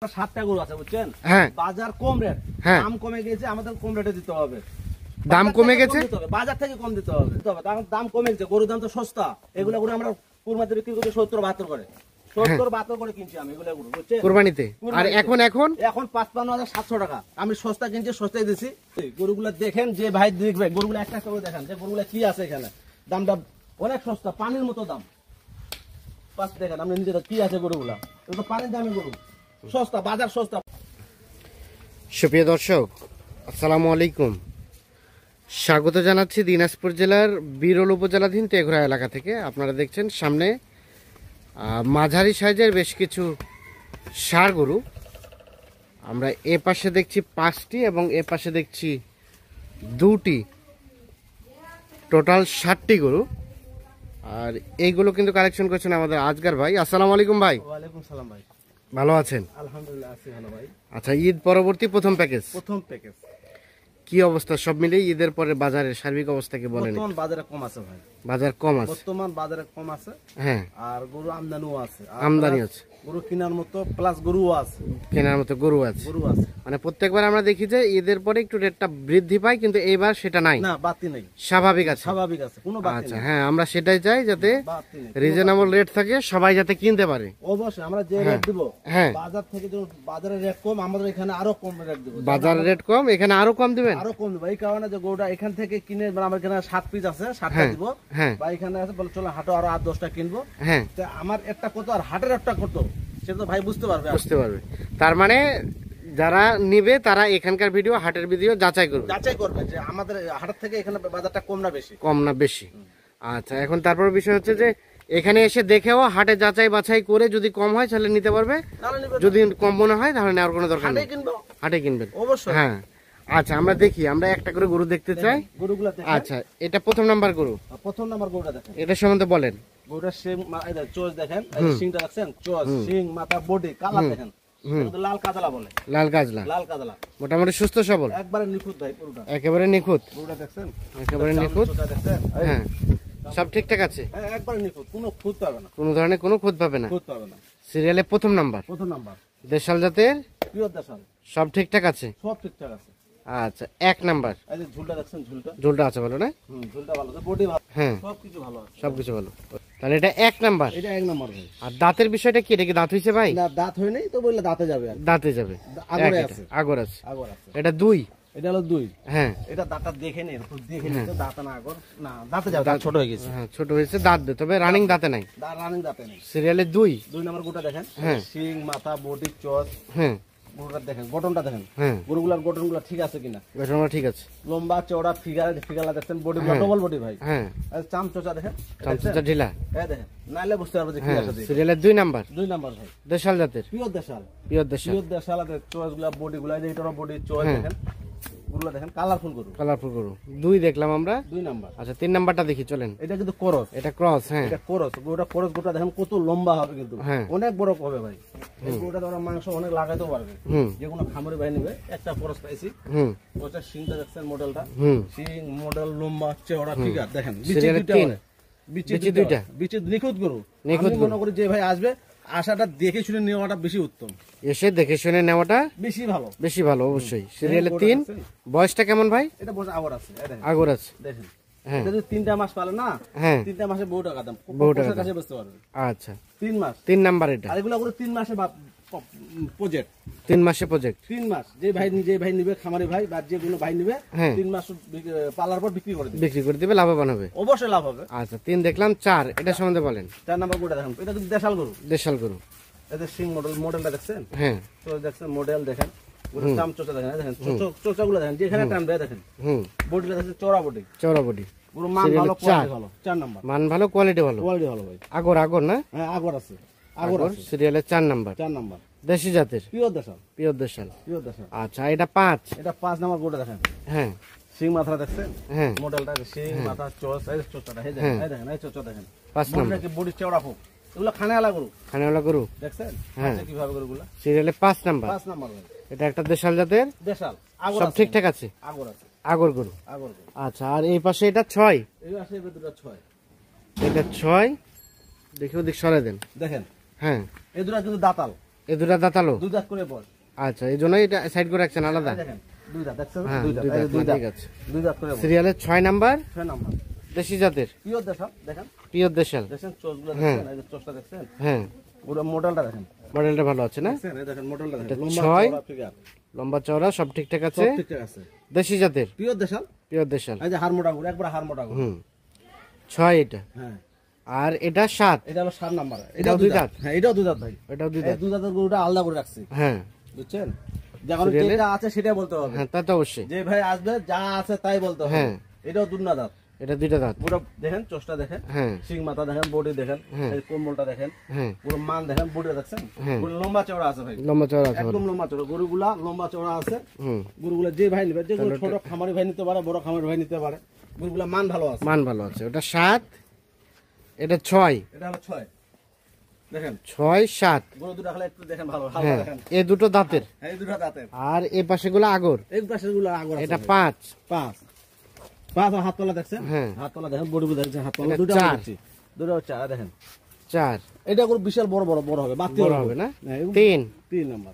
7টা গরু আছে বুঝছেন, বাজার কম রেট, দাম কমে গেছে, আমাদের কম রেটে দিতে হবে। দাম কমে গেছে, বাজার থেকে কম দিতে হবে, দাম কমে গেছে, গরুর দাম তো সস্তা। এগুলো গরু আমরা কুরবানিতে বিক্রি করতে 70-72 করে, 70-72 করে কিনছি আমি এগুলো গরু বুঝছেন কুরবানিতে। আর এখন 55,700 টাকা আমি সস্তা কিনছি, সস্তায় দিছি। গরুগুলো দেখেন, যে ভাই দেখবে গরুগুলো একটা করে দেখেন যে গরুগুলো কি আছে এখানে, দামটা অনেক সস্তা, পানির মতো দাম। পাঁচ দেখেন আপনি নিজেরা কি আছে গরুগুলা, এগুলো পানির দামি গরু, সস্তা, বাজার সস্তা। সুপ্রিয় দর্শক, আসসালামু আলাইকুম। স্বাগত জানাচ্ছি দিনাজপুর জেলার বিরল উপজেলাধীন তেঘরা এলাকা থেকে। আপনারা দেখছেন সামনে মাঝারি সাইজের বেশ কিছু ষাঁড় গরু। আমরা এ পাশে দেখছি 5টি এবং এ পাশে দেখছি 2টি, টোটাল 7টি গরু। আর এইগুলো কিন্তু কালেকশন করছেন আমাদের আজগার ভাই। আসসালামু আলাইকুম ভাই। ওয়ালাইকুম সালাম ভাই। ভালো আছেন? আলহামদুলিল্লাহ আছি ভালো ভাই। আচ্ছা, ঈদ পরবর্তী প্রথম প্যাকেজ, কি অবস্থা সব মিলিয়ে ঈদের পরে বাজারের সার্বিক অবস্থা কি বলেন? বর্তমান বাজারে কম আছে ভাই, বাজার কম আছে, বর্তমান বাজারে কম আছে। হ্যাঁ, আর গরু আমদানিও আছে, আমদানি আছে, গরু কেনার মতো প্লাস গরুও আছে, কেনার মতো গরু আছে। মানে প্রত্যেকবার আমরা দেখি যে ঈদের পরে একটু রেটটা বৃদ্ধি পায়, কিন্তু এইবার সেটা নাই, না বাড়তি নাই, স্বাভাবিক আছে, স্বাভাবিক আছে, কোনো বাড়তি আচ্ছা নেই। হ্যাঁ, আমরা সেটাই চাই যাতে রিজনেবল রেট থাকে, সবাই যাতে কিনতে পারে। অবশ্যই আমরা যে রেট দিব, বাজার থেকে যে বাজারের রেট কম, আমাদের এখানে আরো কম রেট দিব। বাজারের রেট কম, এখানে আরো কম দিবেন, আরো কম দিব। এই কারণে যে গরুটা এখান থেকে কিনে, আমার এখানে 7 পিস আছে, 7টা দিব, বা এখানে আছে বলে চলো হাটে আরো 8-10টা কিনবো। হ্যাঁ, আমার একটা কত আর হাটের একটা কত, সেটা তো ভাই বুঝতে পারবে। তার মানে যারা নিবে তারা এখানকার ভিডিও, হাটের ভিডিও যাচাই করবে যে আমাদের হাটের থেকে এখানে বাজারটা কম না বেশি। আচ্ছা, এখন তারপর বিষয় হচ্ছে যে এখানে এসে দেখেও হাটে যাচাই বাছাই করে যদি কম হয় তাহলে নিতে পারবে, যদি কম মনে হয় তাহলে নেওয়ার কোনো দরকার নেই, হাটে কিনবেন অবশ্যই। হ্যাঁ, আচ্ছা আমরা দেখি, আমরা একটা করে গরু দেখতে চাই। গরুগুলো আচ্ছা, এটা প্রথম নাম্বার গরু, গরুটা দেখেন, এটা সম্বন্ধে বলেন। গরুটার সিং, চোজ দেখেন, সিংটা দেখছেন, চোজ, সিং, মাথা, বডি, কালার দেখেন, লাল কাজলা বলে, লাল কাজলা, মোটামুটি সুস্থ সবল, একবারে নিখুঁত ভাই, পুরোটা একেবারে নিখুঁত। গরুটা দেখছেন, একেবারে নিখুঁত, হ্যাঁ সব ঠিকঠাক আছে, একবারে নিখুঁত, কোনো খুঁত পাবে না, কোনো ধরনের কোনো খুঁত পাবে না। সিরিয়ালে প্রথম নাম্বার, দেশাল জাতের, পিওর দেশাল, সব ঠিকঠাক আছে, সব ঠিকঠাক আছে। আচ্ছা, 1 নাম্বার। এই যে ঝুলটা দেখছেন, ঝুলটা আছে ভালো না? ঝুলটা ভালো আছে, বডি ভালো, হ্যাঁ সবকিছু ভালো আছে, সবকিছু ভালো। তাহলে এটা 1 নাম্বার, এটা 1 নাম্বার ভাই। আর দাঁতের বিষয়টা কি, এটা কি দাঁত হইছে ভাই? না, দাঁত হয় নাই তো, বললে দাঁতে যাবে, আর দাঁতে যাবে, আগরে আছে, আগর আছে। এটা 2, এটা হলো 2। হ্যাঁ, এটা দাঁতটা দেখে নেন, দেখে নিন তো, দাঁত না আগর, না দাঁতে যাবে, দাঁত ছোট হয়ে গেছে। হ্যাঁ, ছোট হয়েছে, দাঁত দে, তবে রানিং দাঁতে নাই, রানিং দাঁতে নেই। সিরিয়ালে 2 নাম্বার গরুটা দেখেন, হ্যাঁ, সিং, মাথা, বডি, চোজ, হ্যাঁ গরুটা দেখেন, গঠনটা দেখেন, হ্যাঁ গরুগুলার গঠনগুলো ঠিক আছে কিনা, গঠনটা ঠিক আছে, লম্বা চওড়া ফিগারলা দেখছেন, বডিগুলো ডবল বডি ভাই, হ্যাঁ চামচোচা দেখেন, চামচোচা ঢিলা, এই দেখেন, নাইলে বুঝতে পারবে যে কি আছে। সিরিয়ালে 2 নাম্বার, 2 নাম্বার ভাই, দেশাল জাতের, পিওর দেশাল, পিওর দেশাল, চোজগুলা, বডিগুলা, এই যে এটারও বডি, চোজ দেখেন, গরুগুলা দেখেন, কালারফুল গরু, কালারফুল গরু। 2 দেখলাম আমরা, 2 নাম্বার। আচ্ছা, 3 নাম্বারটা দেখি চলেন। এটা কিন্তু ক্রস, এটা ক্রস, হ্যাঁ এটা ক্রস, গরুটা ক্রস, গরুটা দেখেন কত লম্বা হবে, কিন্তু অনেক বড় হবে ভাই, এই গরুটা তোমরা মাংস অনেক লাগাইতেও পারবে, যে কোনো খামারি ভাই নিবে। একটা ক্রস পাইছি, ওটা সিংটা দেখছেন, মডেলটা সিং মডেল, লম্বা চওড়া ফিগার দেখেন, বিচি দুইটা নিখুঁত গরু। আমি মনে করি যে ভাই আসবে, আশাটা দেখে শুনে নেওয়াটা বেশি উত্তম, এসে দেখে শুনে নেওয়াটা বেশি ভালো অবশ্যই। সিরিয়ালে 3, বয়সটা কেমন ভাই? এটা বয়স আগর আছে, আগর আছে, দেখেন, এটা যদি 3টা মাস পালে না, 3টা মাসে বহু টাকা দাম, কাছে বুঝতে পারবেন। আচ্ছা, 3 মাস, 3 নাম্বার এটা, আর এগুলো 3 মাসে প্রজেক্ট, 3 মাসে প্রজেক্ট, 3 মাস। যে ভাই নিবে, খামারি ভাই বা যে কোনো ভাই নিবে, 3 মাস পালার পর বিক্রি করে দিবে, লাভবান হবে, অবশ্যই লাভ হবে। আচ্ছা, 3 দেখলাম। 4, এটা সম্বন্ধে বলেন। 4 নাম্বার গরুটা দেখেন, এটা কিন্তু দেশাল গরু, এটা সিং মডেলটা দেখছেন, হ্যাঁ তো দেখছেন, মডেল দেখেন, গরুর চামচোচা দেখেন, দেখেন চোচাগুলো দেখেন, যেখানে টানবে দেখেন, বডিটা দেখেন, চওড়া বডি, গরু মান ভালো, কোয়ালিটি ভালো। 4 নাম্বার, মান ভালো, কোয়ালিটি ভালো ভাই। আগর না? হ্যাঁ, আগর আছে, সিরিয়ালে 4 নাম্বার, দেশি জাতের, পিওর দেশাল। আচ্ছা, এটা 5, এটা 5 নাম্বার গরুটা দেখেন, হ্যাঁ সিং মাথা দেখছেন, হ্যাঁ মডেলটা সিং মাথা, চোচ, এই চোচটা এই দেখেন, এই চোচটা দেখেন, 5 নাম্বার, বডি চওড়া খুব, এগুলো খানেওয়ালা গরু দেখছেন, হ্যাঁ কিভাবে গরুগুলো। সিরিয়ালে 5 নাম্বার, ভাই, এটা একটা দেশাল জাতের, সব ঠিকঠাক আছে, আগর গরু। আচ্ছা, আর এই পাশে এটা 6, এটা 6, দেখে ওদিক সরাই দেন, দেখেন, হ্যাঁ এই দুটো কিন্তু দাঁতাল, এই দুটা দাঁতালো? দুই দাঁত করে বল। আচ্ছা, এই জন্য এটা সাইড করে রাখছেন আলাদা। দেখেন দুই দাঁত দেখছেন? হ্যাঁ, দুই দাঁত, দুই দাঁত, দুই দাঁত, ঠিক আছে। দুই দাঁত করে বল। সিরিয়ালের 6 নাম্বার, 6 নাম্বার দেশি জাতের পিওর দেশাল। দেখেন পিওর দেশাল। দেখছেন চোষগুলো দেখছেন, এই যে চোষটা দেখছেন, হ্যাঁ, পুরো মডেলটা দেখেন, মডেলটা ভালো আছে না? দেখছেন? এই দেখেন মডেলটা দেখেন, এটা লম্বা 6 চওড়া ফিগার, লম্বা চওড়া সব ঠিকঠাক আছে, সব ঠিকঠাক আছে, দেশি জাতের পিওর দেশাল। পিওর দেশাল। এই যে হাড় মোটা গরু, একবার হাড় মোটা গরু। 6 এটা। হ্যাঁ, আর এটা 7। এটা হলো 7 নাম্বার। এটাও দুই দাঁত? হ্যাঁ, এটাও দুই দাঁত ভাই, এটাও দুই এই দাঁত। দুই দাঁতের গরুটা আলাদা করে রাখছি, হ্যাঁ বুঝছেন? যখন সিরিয়ালের- যেটা আছে সেটাই বলতে হবে। হ্যাঁ, তা তো অবশ্যই। যে ভাই আসবে যা আছে তাই বলতে হবে। হ্যাঁ। এটাও দুনা দাঁত, এটা দুইটা দাঁত। পুরো দেখেন চোষটা দেখেন, হ্যাঁ সিং মাথা দেখেন, বডি দেখেন, হ্যাঁ। এই কোমলটা দেখেন, হ্যাঁ, পুরো মান দেখেন, বডি দেখছেন, হ্যাঁ। পুরো লম্বা চওড়া আছে ভাই, লম্বা চওড়া আছে ভালো। একদম লম্বা চওড়া। গরুগুলা লম্বা চওড়া আছে। হুম, গরুগুলা যে ভাই নিবে, যে গরু ছোট খামারি ভাই নিতে পারে, বড় খামারি ভাই নিতে পারে, গরুগুলা মান ভালো আছে। মান ভালো আছে। ওটা 7, এটা 6। এটা হলো 6। দেখেন 6 7। গরু দুটো খালি একটু দেখেন, ভালো ভালো হ্যাঁ, দেখেন, এই দুটো দাঁতের। এই দুটো দাঁতের। আর এই পাশে গুলো আগর। এই পাশের গুলো আগর আছে এটা ভাই। 5। 5 5 হাত তলা দেখছেন? হ্যাঁ। হাত তলা দেখেন, বডি দেখছেন, হাত তলা এটা দুটো 4। দেখছি, দুটো 4 দেখেন। 4 এটা গরু বিশাল বড় বড় বড় হবে, বাতি বড় হবে না? হ্যাঁ, এগুলো 3 3 নাম্বার।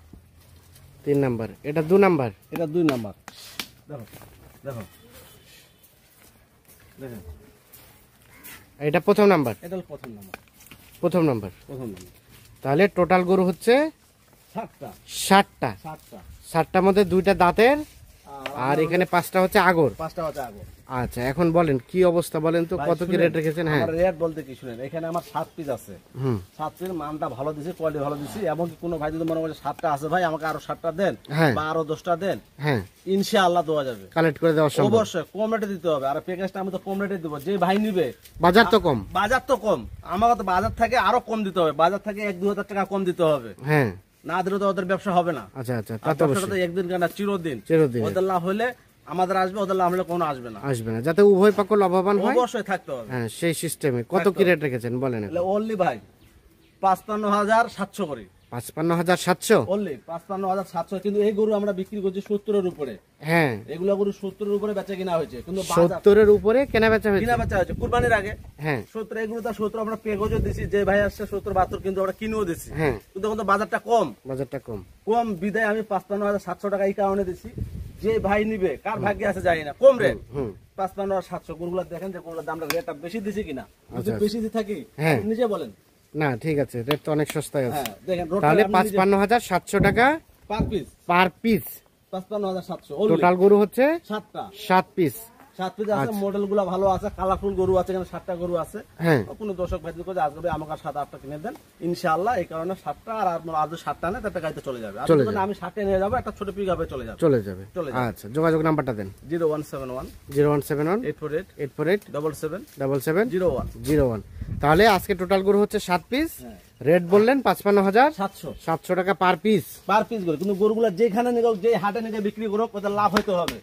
3 নাম্বার। এটা 2 নাম্বার। এটা 2 নাম্বার। দেখো দেখো দেখেন, এটা প্রথম নাম্বার। এটা হলো প্রথম নাম্বার। প্রথম নাম্বার। প্রথম নাম্বার। তাহলে টোটাল গরু হচ্ছে 7টা 7টা। 7টা 7টার মধ্যে 2টা দাঁতের, আর এখানে 5টা হচ্ছে আগর। 5টা হচ্ছে আগর। আচ্ছা, এখন বলেন কি অবস্থা, বলেন তো ভাই কত কি শুনেন, রেট রেখেছেন? হ্যাঁ, আমার রেট বলতে কি শুনেন, এখানে আমার 7 পিস আছে। হুম, 7 পিস মানটা ভালো দিছি, কোয়ালিটি ভালো দিছি, এবং কি কোনো ভাই যদি মনে করে 7টা আছে ভাই আমাকে আরো 7টা দেন, হ্যাঁ। বা আরো 10টা দেন, হ্যাঁ, ইনশাআল্লাহ দেওয়া যাবে। কালেক্ট করে দেওয়া সম্ভব। অবশ্যই কম রেটে দিতে হবে, আর প্যাকেজটা আমি তো কম রেটে দিব। যে ভাই নিবে, বাজার তো কম। বাজার তো কম, আমাকে তো বাজার থেকে আরো কম দিতে হবে, বাজার থেকে 1-2 হাজার টাকা কম দিতে হবে, হ্যাঁ, না দিলে তো ওদের ব্যবসা হবে না। আচ্ছা আচ্ছা, তা আর তো ব্যবসাটা তো অবশ্যই একদিন কেনা চিরদিন, চিরদিন ওদের লাভ হলে আমাদের আসবে, ওদের লাভ হলে কোনো আসবে না। আসবে না, যাতে উভয় পক্ষ লাভবান হয়। অবশ্যই থাকতে হবে। হ্যাঁ, সেই সিস্টেমে কত কি রেট রেখেছেন বলেন? অনলি ভাই 55,700 করে, 55,700। অনলি 55,700। কিন্তু এই গরু আমরা বিক্রি করছি 70-এর উপরে। হ্যাঁ, এগুলা গরু 70-এর উপরে বেচা কিনা হয়েছে, কিন্তু বাজার 70-এর উপরে কেনা বেচা হয়েছে। কিনা বেচা হয়েছে কুরবানির আগে। হ্যাঁ 70 এগুলো তো 70 আমরা পেগজও দিছি, যে ভাই আসছে 70-72 কিন্তু আমরা কিনেও দিছি, হ্যাঁ, কিন্তু এখন তো বাজারটা কম বাজারটা কম। কম বিদায় আমি 55,700 টাকা এই কারণে দিছি, যে ভাই নিবে কার ভাগ্যে আছে জানি না, কম রেট। হুম, 55,700 গরুগুলো দেখেন যে গরুগুলোর দামটা রেটটা বেশি দিছি কিনা, যদি আচ্ছা। বেশি দিয়ে থাকি হ্যাঁ। আপনি নিজে বলেন। না ঠিক আছে, রেট তো অনেক সস্তায় আছে। হ্যাঁ দেখেন রোডটা তাহলে আপনি নিজে- 55,700 টাকা per piece per piece. 55,700 total গরু হচ্ছে 7টা 7 পিস। 7 পিস আছে। মডেল গুলো ভালো আছে, কালারফুল গরু আছে, এখানে 7টা গরু আছে। হ্যাঁ, কোনো দর্শক ভাই যদি আজকে আমাকে 7-8টা কিনে দেন ইনশাআল্লাহ, এই কারণে 7টা আর আর 7টা না তাতে গাড়িতে চলে যাবে। আর চলে যদি আমি 7টে নিয়ে যাবো, একটা ছোট পিকআপে চলে যাবে। চলে যাবে। চলে যাবে। আচ্ছা, যোগাযোগ নাম্বারটা দেন। 0171 0171 848 848 77 77 01। 01। তাহলে আজকে টোটাল গরু হচ্ছে 7 পিস। হ্যাঁ। রেট বললেন 55,700 700 টাকা পার পিস। পার পিস করে, কিন্তু গরুগুলো যেখানে নিয়ে যে হাটে নিয়ে বিক্রি করো ওদের লাভ হইতে হবে।